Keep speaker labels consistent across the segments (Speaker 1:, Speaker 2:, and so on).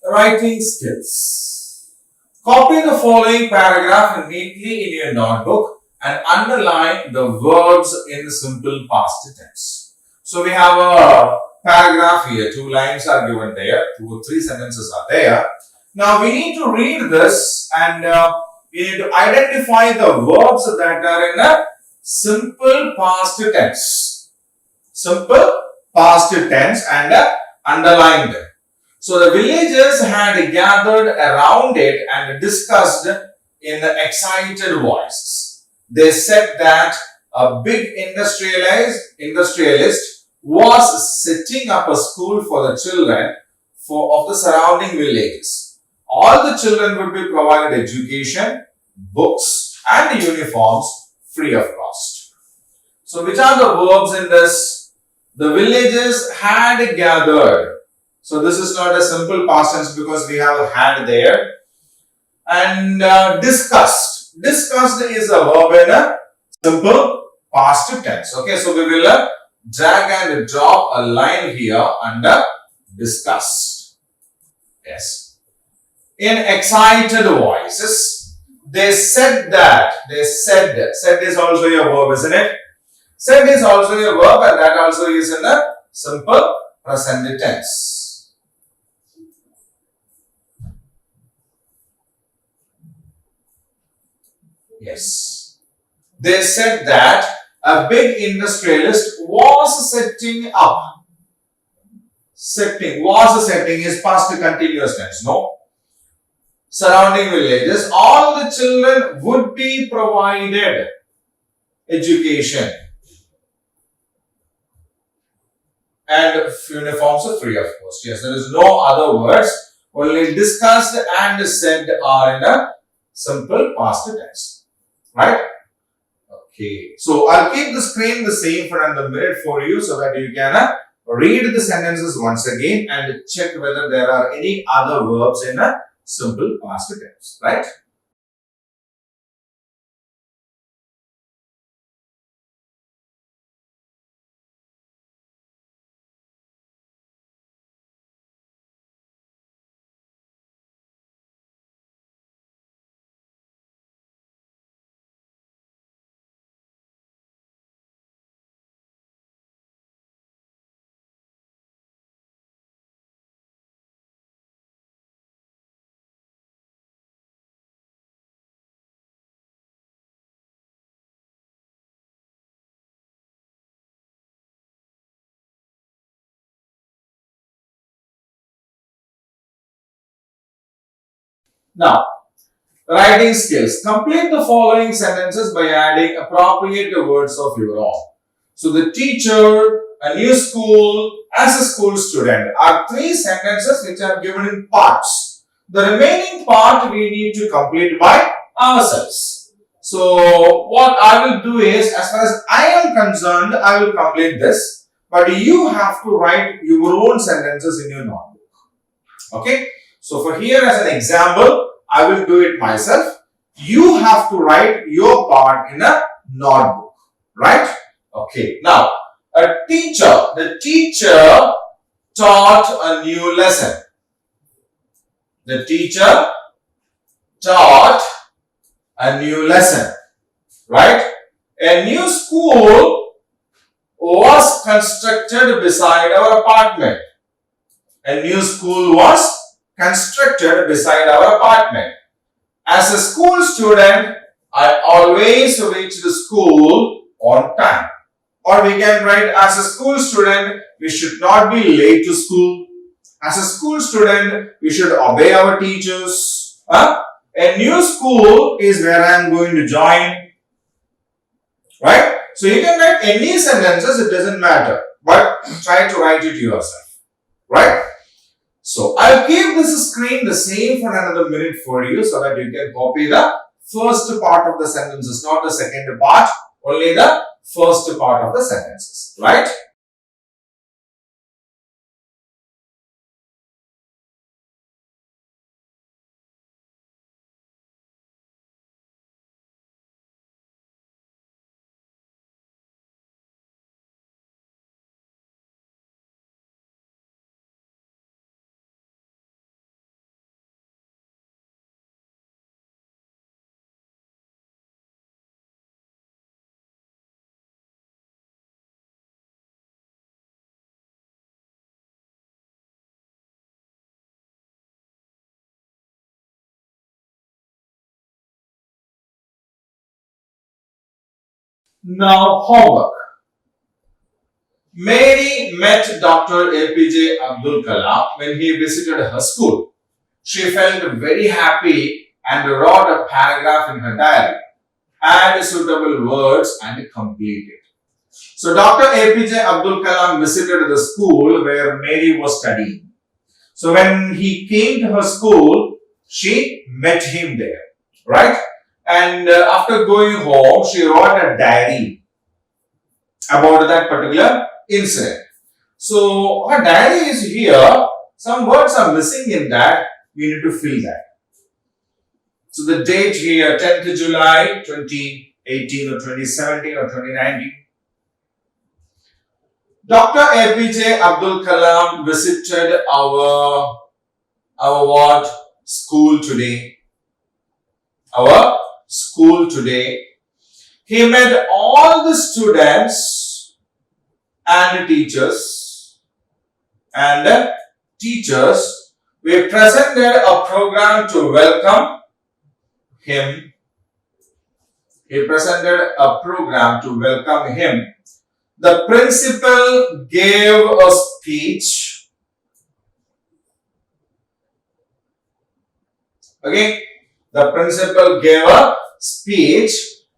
Speaker 1: Writing skills. Copy the following paragraph neatly in your notebook and underline the verbs in the simple past tense. So we have a paragraph here. 2 lines are given there. 2 or 3 sentences are there. Now we need to read this and we need to identify the verbs that are in a simple past tense. Simple past tense and underline them. So the villagers had gathered around it and discussed in excited voices. They said that a big industrialist was setting up a school for the children of the surrounding villages. All the children would be provided education, books and uniforms free of cost. So which are the verbs in this? The villagers had gathered. So this is not a simple past tense because we have had there. And discussed. Discussed is a verb in a simple past tense. Okay, so we will drag and drop a line here under discussed. Yes. In excited voices, they said that. They said. Said is also a verb, isn't it? Said is also a verb and that also is in a simple present tense. Yes. They said that a big industrialist was setting up. Setting is past continuous tense, no? Surrounding villages, all the children would be provided education and uniforms are free of cost. Yes, there is no other words. Only discussed and said are in a simple past tense. Right? Okay. So I'll keep the screen the same for another minute for you so that you can read the sentences once again and check whether there are any other verbs in a simple past tense. Right? Now, writing skills. Complete the following sentences by adding appropriate words of your own. So, the teacher, a new school, as a school student are 3 sentences which are given in parts. The remaining part we need to complete by ourselves. So, what I will do is, as far as I am concerned, I will complete this. But you have to write your own sentences in your notebook. Okay. So, for here as an example, I will do it myself. You have to write your part in a notebook. Right? Okay. Now, the teacher taught a new lesson. The teacher taught a new lesson. Right? A new school was constructed beside our apartment. A new school was constructed beside our apartment. As a school student, I always reach the school on time. Or we can write, as a school student, we should not be late to school. As a school student, we should obey our teachers. A new school is where I am going to join. Right? So you can write any sentences, it doesn't matter. But try to write it yourself. Right? So I'll keep this screen the same for another minute for you so that you can copy the first part of the sentences, not the second part, only the first part of the sentences, right? Now, homework. Mary met Dr. APJ Abdul Kalam when he visited her school. She felt very happy and wrote a paragraph in her diary. Add suitable words and complete it. So, Dr. APJ Abdul Kalam visited the school where Mary was studying. So, when he came to her school, she met him there, right? And after going home, she wrote a diary about that particular incident. So, her diary is here. Some words are missing in that. We need to fill that. So, the date here, 10th July 2018 or 2017 or 2019. Dr. APJ Abdul Kalam visited our what? School today. Our school today. He met all the students and teachers. We presented a program to welcome him. He presented a program to welcome him. The principal gave a speech. Okay, the principal gave a speech.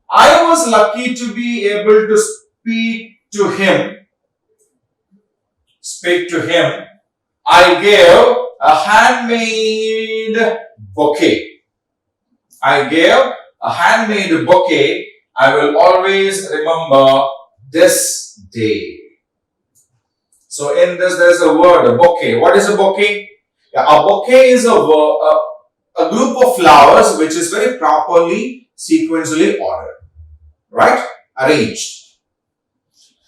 Speaker 1: I was lucky to be able to speak to him. I gave a handmade bouquet. I will always remember this day. So in this there is a word, a bouquet. What is a bouquet? Yeah, a bouquet is a group of flowers which is very properly sequentially ordered, right? Arranged.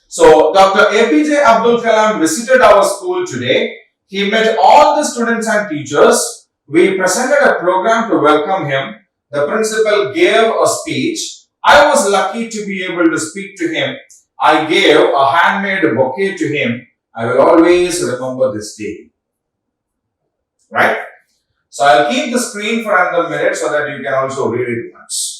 Speaker 1: So Dr. APJ Abdul Kalam visited our school today. He met all the students and teachers. We presented a program to welcome him. The principal gave a speech. I was lucky to be able to speak to him. I gave a handmade bouquet to him. I will always remember this day. Right? So I'll keep the screen for another minute so that you can also read it once.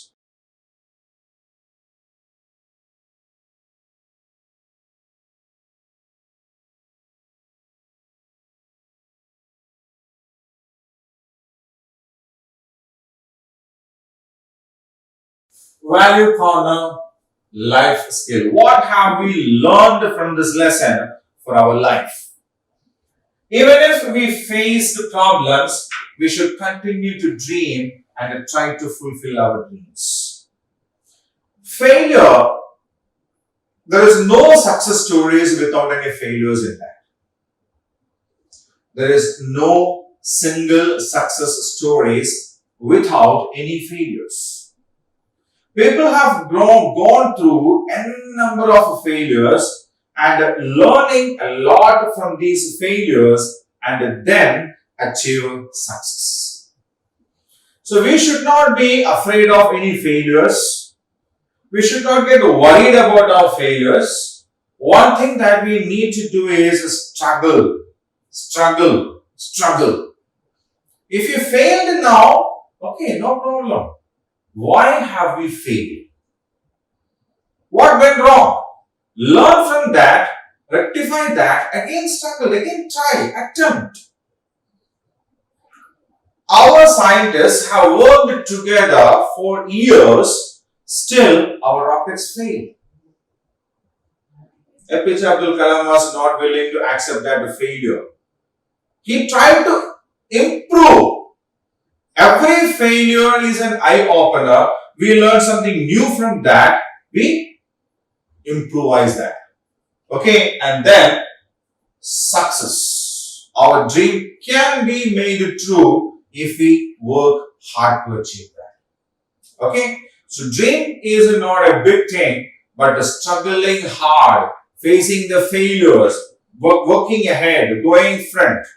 Speaker 1: Value corner, life skill. What have we learned from this lesson for our life? Even if we face the problems, we should continue to dream and try to fulfill our dreams. Failure. There is no success stories without any failures in that. There is no single success stories without any failures. People have gone through n number of failures and learning a lot from these failures and then achieve success. So we should not be afraid of any failures. We should not get worried about our failures. One thing that we need to do is struggle. If you failed now, okay, no problem. Why have we failed? What went wrong? Learn from that, rectify that, again struggle, again try, attempt. Our scientists have worked together for years, still our rockets fail. APJ Abdul Kalam was not willing to accept that failure. He tried to improve. Every failure is an eye-opener. We learn something new from that. We improvise that. Okay, and then success. Our dream can be made true if we work hard to achieve that. Okay, so dream is not a big thing, but struggling hard, facing the failures, working ahead, going front.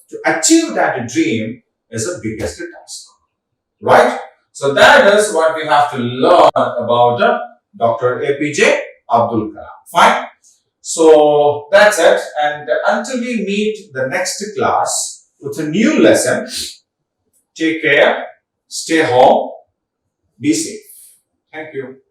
Speaker 1: To achieve that dream is the biggest task, right? So that is what we have to learn about Dr. APJ Abdul Kalam. Fine. So that's it. And until we meet the next class with a new lesson, take care, stay home, be safe. Thank you.